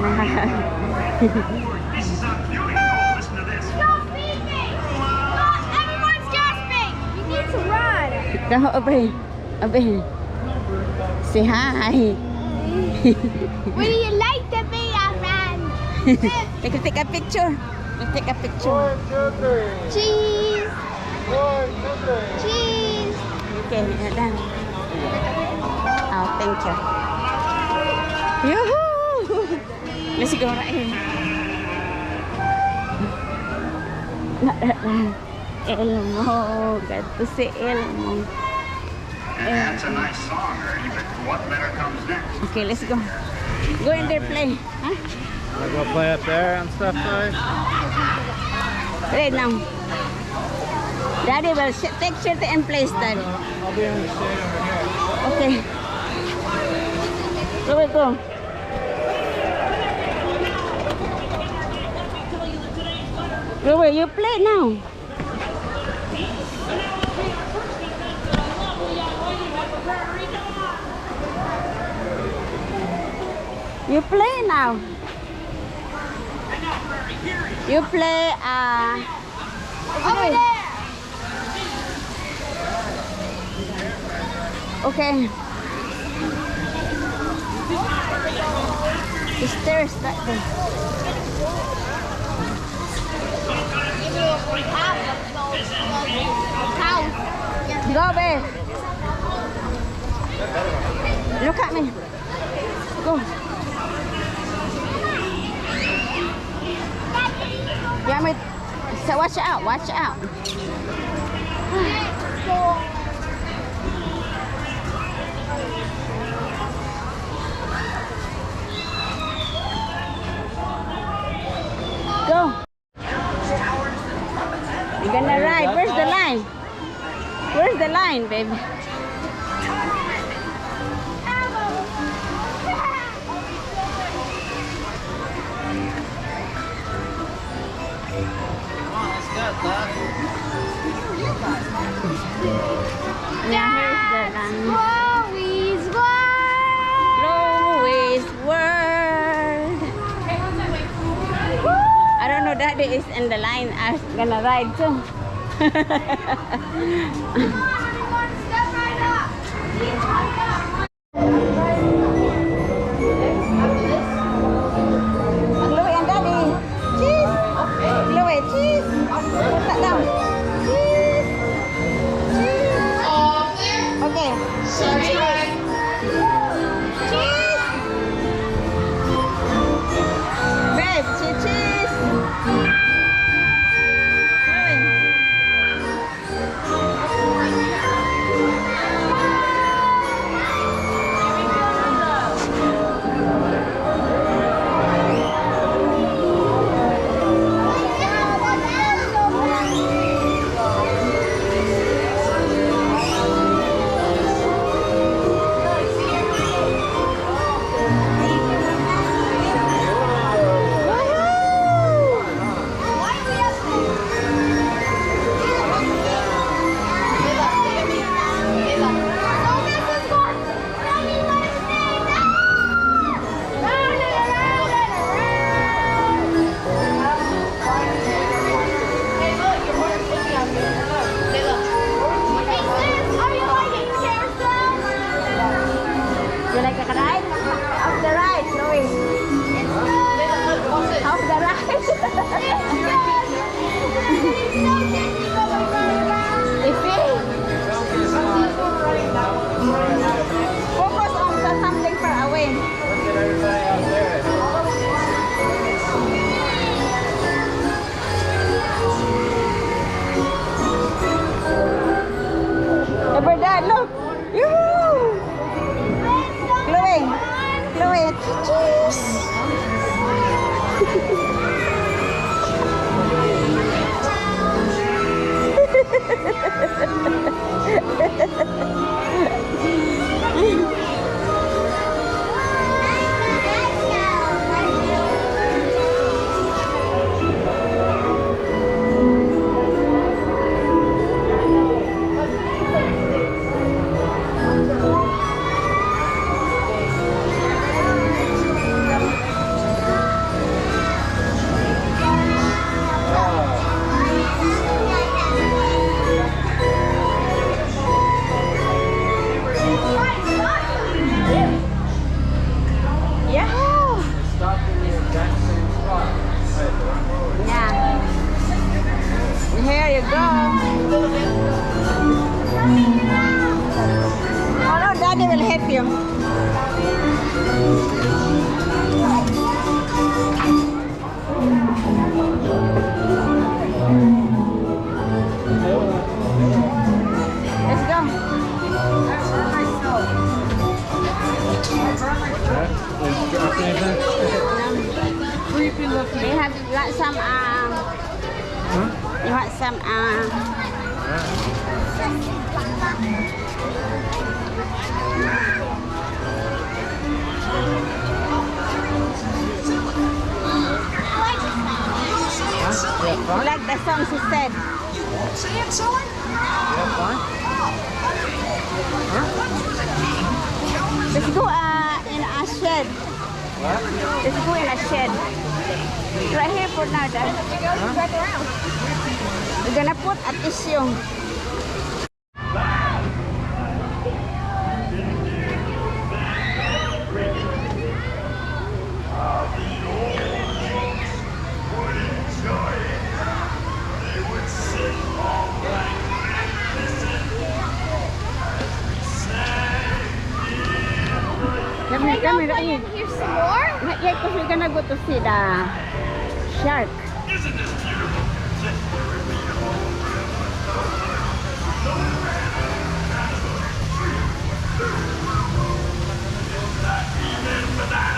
This is unfueling. Oh, listen to this. Stop speaking! Stop! Everyone's gasping! You need to run! Go, Abe. Say hi. Would you like to be a friend? Take a picture. Let's take a picture. Cheese! Cheese! Okay, we're done. Oh, thank you. Yoo-hoo! Let's go right here. Elmo. Got to see Elmo. And that's a nice song, Ernie, but what better comes next? Okay, let's go. Go in there, play. Huh? Wanna go play up there and stuff, guys? Play now. Daddy will take shelter and place, Daddy. I'll be in the shade over here. Okay. Go. Go, you play now. You play now. You play Over there! okay. The stairs back there. Go, babe. Look at me. Go. Yeah, me. So watch out. Watch out. Go. You're gonna ride. Where's the line? Where's the line, baby? Yeah, here's the line. Chloe's Chloe's World. I don't know, Daddy is in the line. I'm gonna ride too. Everyone, step right up! Chloe and Daddy. Cheese. Chloe, cheese. Put that down. Cheese. Cheese. Okay. Cheese. Cheese. Babe, cheese. You like a ride? Off the ride, Chloe. Off the ride. Focus on something far away. Look at everybody out there. Over there, look. Yoo-hoo. Chloe, cheese. keeping looking. They have got some you want some like the song she said. Let's go in a shed. Let's go in a shed. Right here for now, Dad. We're gonna put a tissue. Come here, come here. Here's some more. Not yet, because we're gonna go to see the shark. Isn't this beautiful? Even for that.